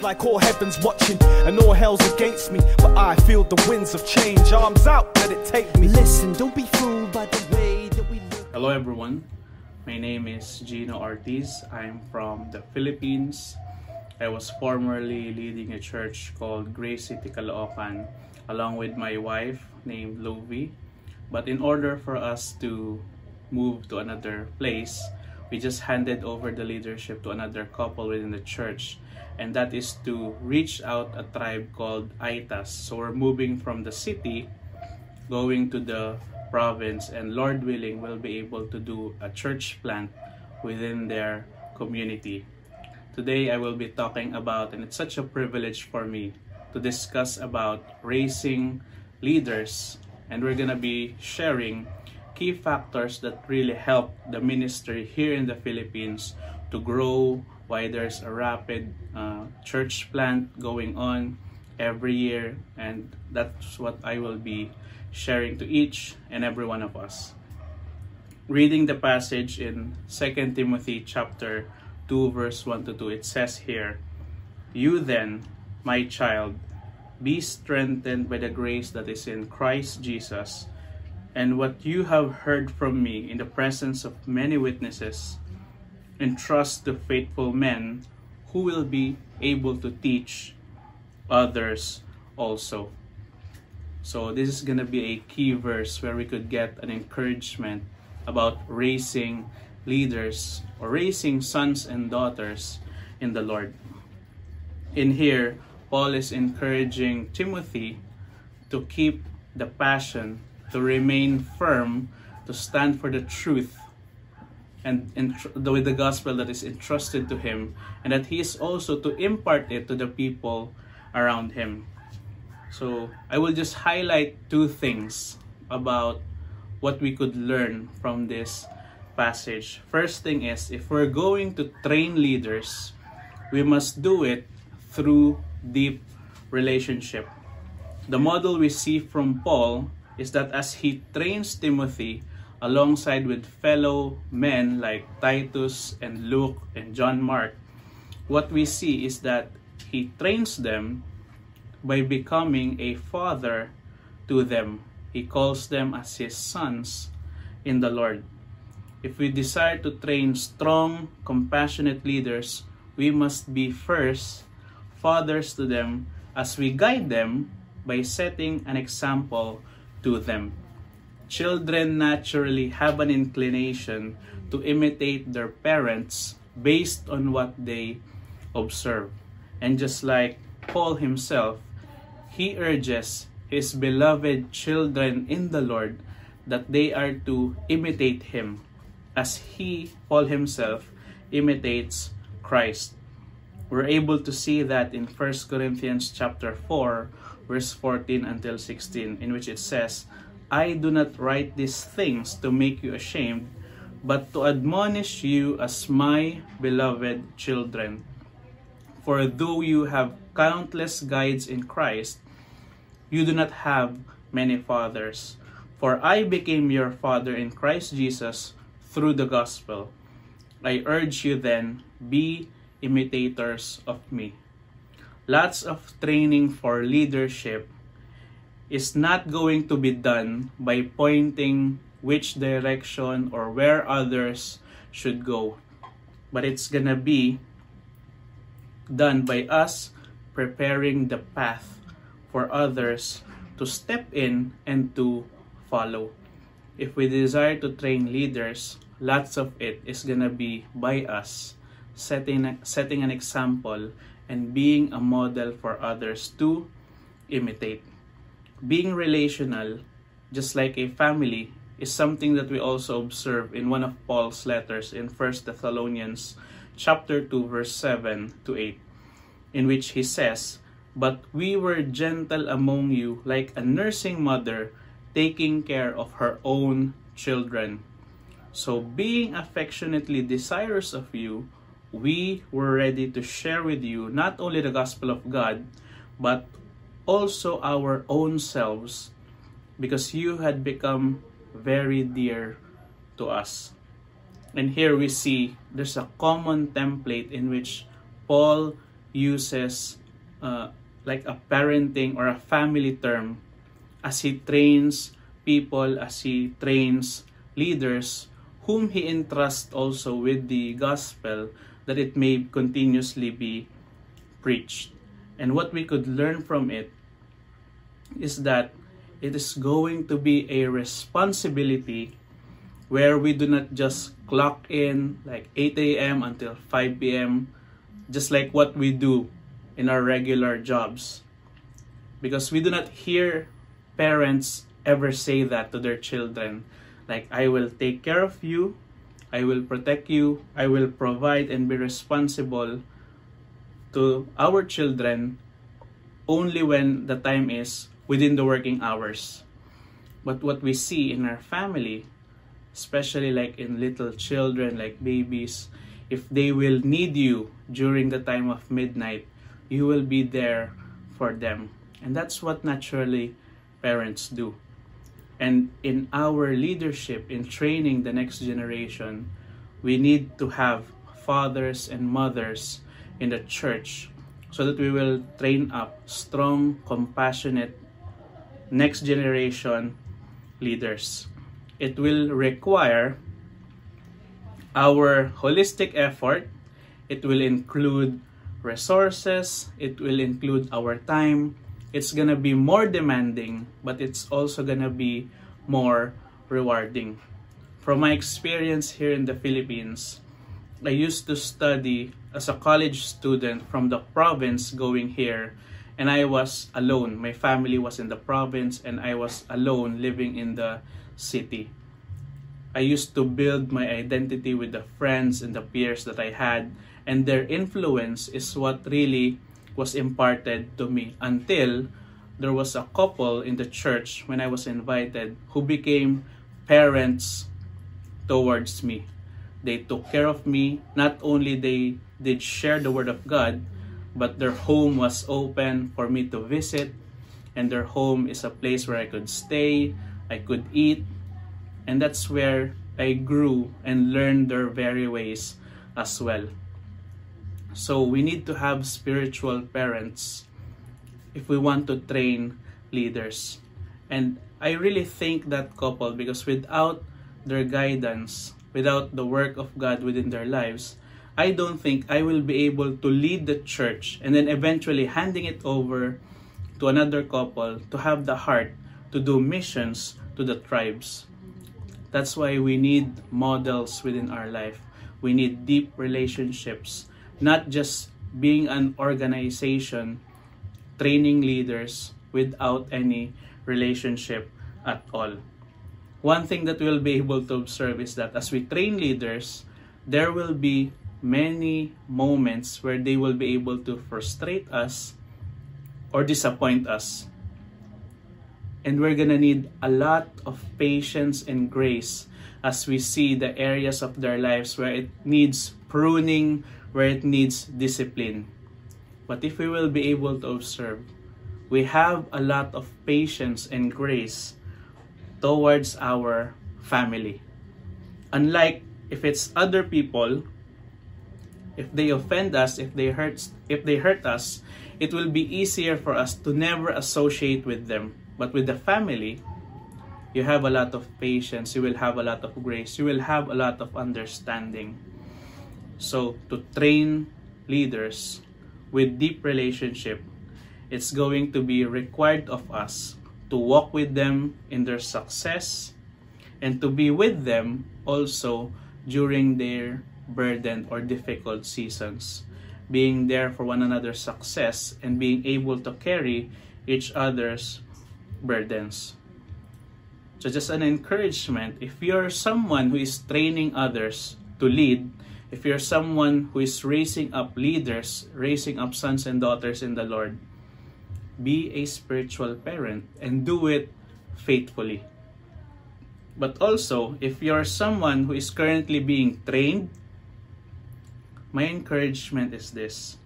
It's like all heaven's watching and all hell's against me, but I feel the winds of change. Arms out, let it take me. Listen, don't be fooled by the way that we look. Hello everyone, my name is Gino Ortiz. I'm from the Philippines. I was formerly leading a church called Grace City, Caloocan, along with my wife named Lovie. But in order for us to move to another place, we just handed over the leadership to another couple within the church, and that is to reach out a tribe called Aitas. So we're moving from the city, going to the province, and Lord willing, we'll be able to do a church plant within their community. Today I will be talking about, and it's such a privilege for me to discuss about raising leaders, and we're gonna be sharing key factors that really help the ministry here in the Philippines to grow, why there's a rapid church plant going on every year, and that's what I will be sharing to each and every one of us. Reading the passage in 2 Timothy chapter 2 verse 1 to 2, it says here, "You then, my child, be strengthened by the grace that is in Christ Jesus, and what you have heard from me in the presence of many witnesses, entrust to faithful men who will be able to teach others also." So this is going to be a key verse where we could get an encouragement about raising leaders or raising sons and daughters in the Lord. In here, Paul is encouraging Timothy to keep the passion, to remain firm, to stand for the truth and with the gospel that is entrusted to him, and that he is also to impart it to the people around him. So I will just highlight two things about what we could learn from this passage. First thing is, if we're going to train leaders, we must do it through deep relationship. The model we see from Paul is that as he trains Timothy alongside with fellow men like Titus and Luke and John Mark, what we see is that he trains them by becoming a father to them. He calls them as his sons in the Lord. If we desire to train strong, compassionate leaders, we must be first fathers to them as we guide them by setting an example to them. Children naturally have an inclination to imitate their parents based on what they observe. And just like Paul himself, he urges his beloved children in the Lord that they are to imitate him as he, Paul himself, imitates Christ. We're able to see that in 1 Corinthians chapter 4, verse 14 until 16, in which it says, "I do not write these things to make you ashamed, but to admonish you as my beloved children. For though you have countless guides in Christ, you do not have many fathers. For I became your father in Christ Jesus through the gospel. I urge you then, be imitators of me." Lots of training for leadership is not going to be done by pointing which direction or where others should go, but it's gonna be done by us preparing the path for others to step in and to follow. If we desire to train leaders, lots of it is gonna be by us setting an example and being a model for others to imitate. Being relational, just like a family, is something that we also observe in one of Paul's letters in 1 Thessalonians chapter 2 verse 7 to 8, in which he says, "But we were gentle among you like a nursing mother taking care of her own children. So being affectionately desirous of you, we were ready to share with you not only the gospel of God, but also our own selves, because you had become very dear to us." And here we see there's a common template in which Paul uses like a parenting or a family term as he trains people, as he trains leaders whom he entrusts also with the gospel, that it may continuously be preached. And what we could learn from it is that it is going to be a responsibility where we do not just clock in like 8 a.m. until 5 p.m. just like what we do in our regular jobs. Because we do not hear parents ever say that to their children. Like, I will take care of you, I will protect you, I will provide and be responsible to our children only when the time is within the working hours. But what we see in our family, especially like in little children, like babies, if they will need you during the time of midnight, you will be there for them. And that's what naturally parents do. And in our leadership, in training the next generation, we need to have fathers and mothers in the church so that we will train up strong, compassionate next generation leaders. It will require our holistic effort. It will include resources. It will include our time. It's gonna be more demanding, but it's also gonna be more rewarding. From my experience here in the Philippines, I used to study as a college student from the province going here, and I was alone. My family was in the province and I was alone living in the city. I used to build my identity with the friends and the peers that I had, and their influence is what really was imparted to me until there was a couple in the church when I was invited who became parents towards me. They took care of me. Not only they did share the word of God, but their home was open for me to visit, and their home is a place where I could stay, I could eat, and that's where I grew and learned their very ways as well. So we need to have spiritual parents if we want to train leaders. And I really thank that couple, because without their guidance, without the work of God within their lives, I don't think I will be able to lead the church and then eventually handing it over to another couple to have the heart to do missions to the tribes. That's why we need models within our life. We need deep relationships, not just being an organization training leaders without any relationship at all. One thing that we'll be able to observe is that as we train leaders, there will be many moments where they will be able to frustrate us or disappoint us. And we're gonna need a lot of patience and grace as we see the areas of their lives where it needs pruning, where it needs discipline. But if we will be able to observe, we have a lot of patience and grace towards our family. Unlike if it's other people, if they offend us, if they hurt us, it will be easier for us to never associate with them. But with the family, you have a lot of patience, you will have a lot of grace, you will have a lot of understanding. So to train leaders with deep relationship, it's going to be required of us to walk with them in their success and to be with them also during their burden or difficult seasons, being there for one another's success and being able to carry each other's burdens. So just an encouragement, if you're someone who is training others to lead, if you're someone who is raising up leaders, raising up sons and daughters in the Lord, be a spiritual parent and do it faithfully. But also, if you're someone who is currently being trained, my encouragement is this: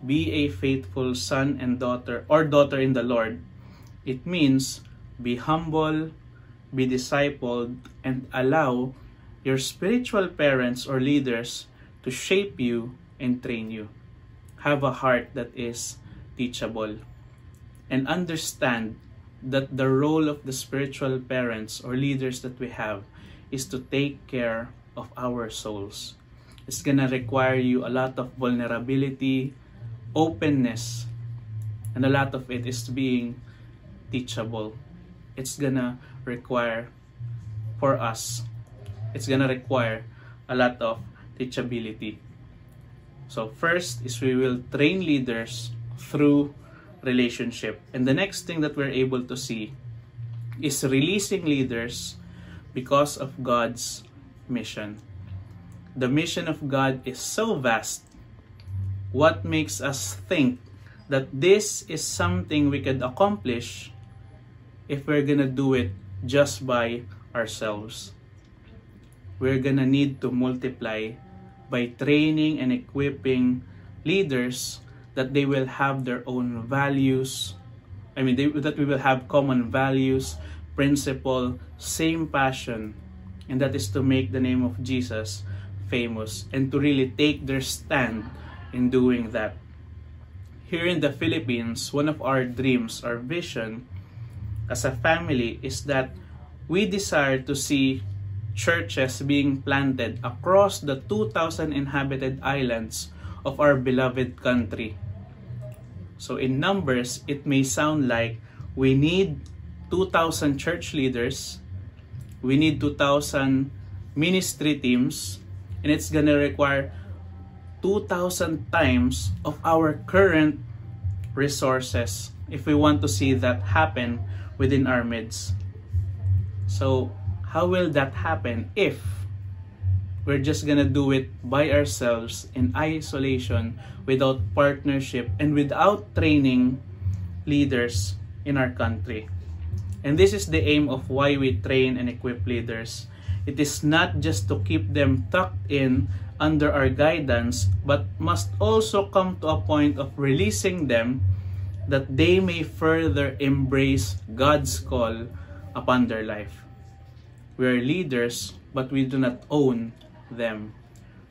be a faithful son and daughter or daughter in the Lord. It means be humble, be discipled, and allow your spiritual parents or leaders to shape you and train you. have a heart that is teachable and understand that the role of the spiritual parents or leaders that we have is to take care of our souls. It's gonna require you a lot of vulnerability, openness, and a lot of it is being teachable. It's gonna require for us, it's gonna require a lot of teachability. So first is we will train leaders through relationship. And the next thing that we're able to see is releasing leaders because of God's mission. The mission of God is so vast. What makes us think that this is something we could accomplish if we're gonna do it just by ourselves? We're gonna need to multiply by training and equipping leaders that they will have their own values. That we will have common values, principle, same passion, and that is to make the name of Jesus famous and to really take their stand in doing that. Here in the Philippines, one of our dreams, our vision as a family is that we desire to see churches being planted across the 2,000 inhabited islands of our beloved country. So in numbers, it may sound like we need 2,000 church leaders, we need 2,000 ministry teams, and it's gonna require 2,000 times of our current resources if we want to see that happen within our midst. So how will that happen if we're just gonna do it by ourselves in isolation, without partnership, and without training leaders in our country? And this is the aim of why we train and equip leaders. It is not just to keep them tucked in under our guidance, but must also come to a point of releasing them that they may further embrace God's call upon their life. We are leaders, but we do not own them.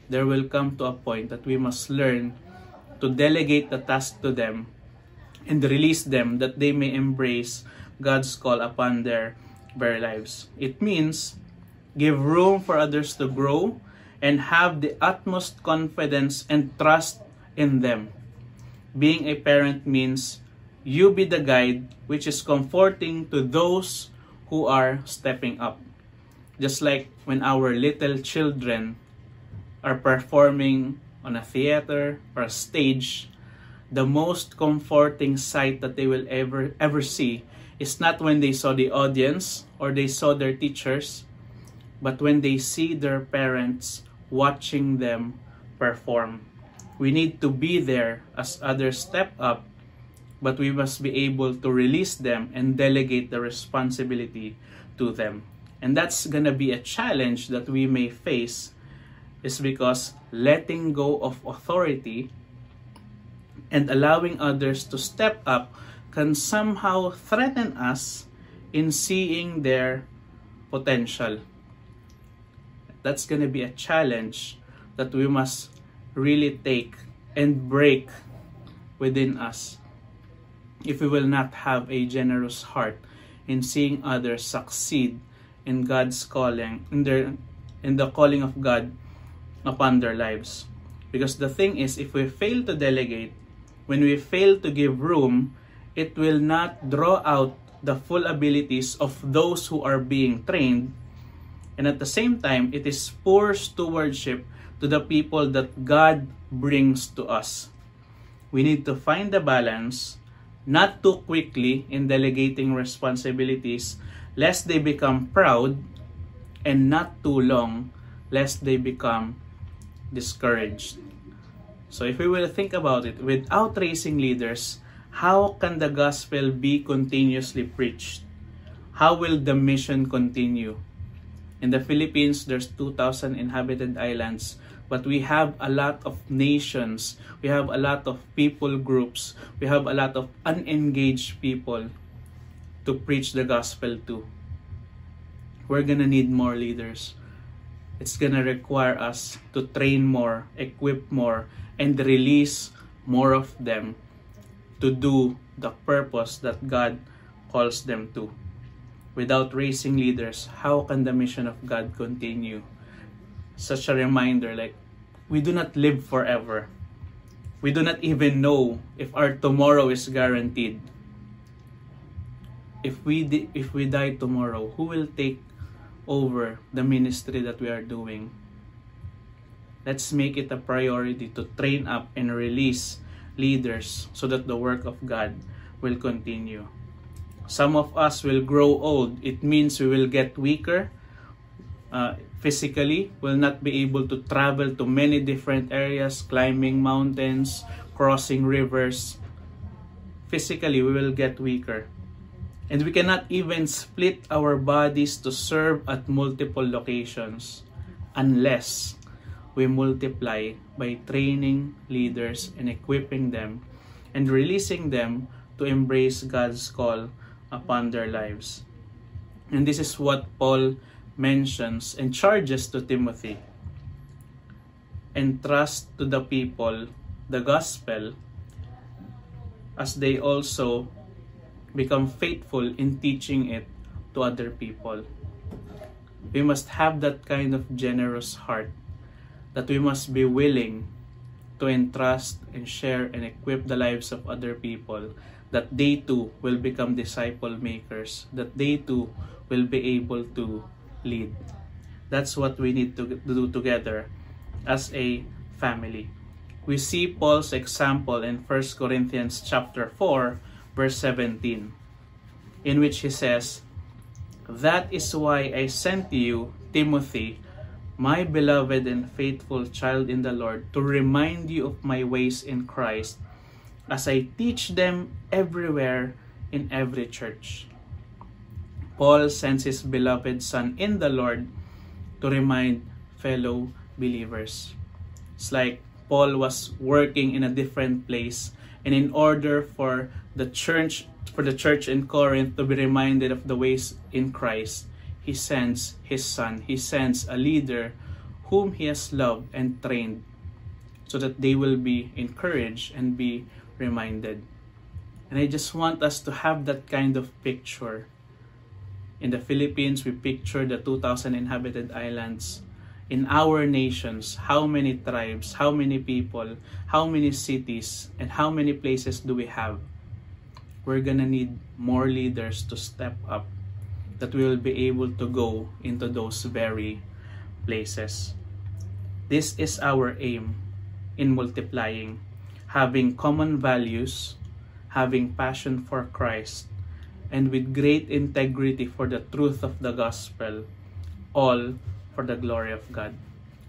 There will come to a point that we must learn to delegate the task to them and release them that they may embrace God's call upon their very lives. It means give room for others to grow and have the utmost confidence and trust in them. Being a parent means you be the guide which is comforting to those who are stepping up. Just like when our little children are performing on a theater or a stage, the most comforting sight that they will ever see is not when they saw the audience or they saw their teachers, but when they see their parents watching them perform. We need to be there as others step up, but we must be able to release them and delegate the responsibility to them. And that's gonna be a challenge that we may face, is because letting go of authority and allowing others to step up can somehow threaten us in seeing their potential. That's gonna be a challenge that we must really take and break within us if we will not have a generous heart in seeing others succeed in God's calling, in the calling of God upon their lives. Because the thing is, if we fail to delegate, when we fail to give room, it will not draw out the full abilities of those who are being trained, and at the same time, it is poor stewardship to the people that God brings to us. We need to find the balance, not too quickly in delegating responsibilities, lest they become proud, and not too long, lest they become discouraged. So if we will think about it, without raising leaders, how can the gospel be continuously preached? How will the mission continue? In the Philippines, there's 2,000 inhabited islands, but we have a lot of nations, we have a lot of people groups, we have a lot of unengaged people to preach the gospel to. We're gonna need more leaders. It's gonna require us to train more, equip more, and release more of them to do the purpose that God calls them to. Without raising leaders, how can the mission of God continue? Such a reminder, like, we do not live forever. We do not even know if our tomorrow is guaranteed. If we die tomorrow, who will take over the ministry that we are doing? Let's make it a priority to train up and release leaders so that the work of God will continue. Some of us will grow old. It means we will get weaker physically, will not be able to travel to many different areas, climbing mountains, crossing rivers. Physically, we will get weaker. And we cannot even split our bodies to serve at multiple locations unless we multiply by training leaders and equipping them and releasing them to embrace God's call upon their lives. And this is what Paul mentions and charges to Timothy. Entrust to the people the gospel as they also become faithful in teaching it to other people. We must have that kind of generous heart, that we must be willing to entrust and share and equip the lives of other people, that they too will become disciple makers, that they too will be able to lead. That's what we need to do together as a family. We see Paul's example in 1 Corinthians chapter 4, verse 17, in which he says, "That is why I sent to you, Timothy, my beloved and faithful child in the Lord, to remind you of my ways in Christ, as I teach them everywhere in every church." Paul sends his beloved son in the Lord to remind fellow believers. It's like Paul was working in a different place, and in order for the church in Corinth to be reminded of the ways in Christ, he sends his son. He sends a leader whom he has loved and trained so that they will be encouraged and be reminded. And I just want us to have that kind of picture. In the Philippines, we picture the 2,000 inhabited islands. In our nations, how many tribes, how many people, how many cities, and how many places do we have? We're gonna need more leaders to step up, that we will be able to go into those very places. This is our aim in multiplying, having common values, having passion for Christ, and with great integrity for the truth of the gospel, all for the glory of God.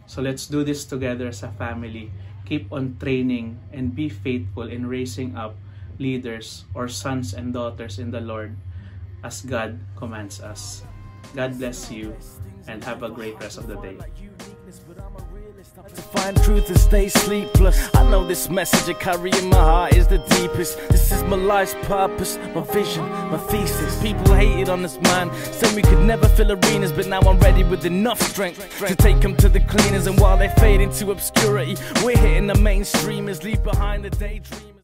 So let's do this together as a family. Keep on training and be faithful in raising up leaders or sons and daughters in the Lord as God commands us. God bless you and have a great rest of the day. To find truth and stay sleepless. I know this message I carry in my heart is the deepest. This is my life's purpose, my vision, my thesis. People hated on us, man, said we could never fill arenas, but now I'm ready with enough strength to take them to the cleaners. And while they fade into obscurity, we're hitting the mainstreamers, leave behind the daydreamers.